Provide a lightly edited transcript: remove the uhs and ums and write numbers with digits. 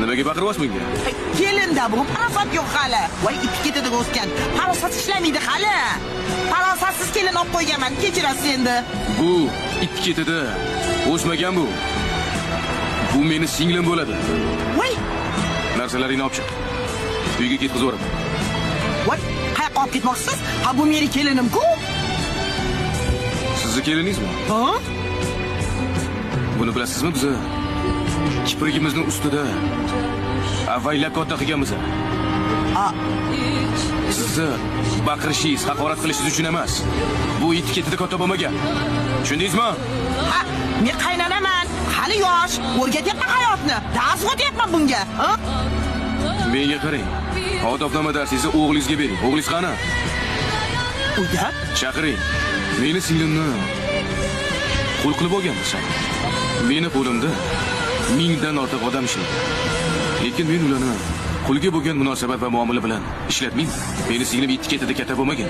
Nimaga baqiryapsiz bunga? Kelinda bu parasat yo'q hali. Voy etiketida o'sgan. Parasat ishlamaydi hali. Parasatsiz kelin olib qo'yganman. Kechirasiz endi. Bu etiketida o'smagan bu. Bu meni singlim bo'ladi. Voy, Narsalaringni olib chiq. Uyga ketkizib yuboraman. voy, qayoqqa olib ketmoqchisiz? Ha, bu meni kelinim-ku. Sizni keliningizmi? Ha? Buni bilasizmi biz? Kiprigimizning ustida avaylab katta qilganmiz. A, Sizni baqirishingiz, haqorat qilishingiz uchun emas. Bu etiketida katta bo'lmagan. Tushundingizmi? ha, men qaynanaman. Hali yosh, o'rgatyapman hayotni. Dars o'tyapman bunga. Ha? Menga qarang. Odobnoma darsingizni o'g'lingizga bering. O'g'lingiz qani? Uyda? Chaqiring. Meni singlimni qul qilib olganmisan. Meni qo'limda mingdan ortiq odam ishlaydi. Lekin men ularni qulga bo'lgan munosabat va muomala bilan ishlatmayman. Meni singlim etiketida katta bo'lmagan.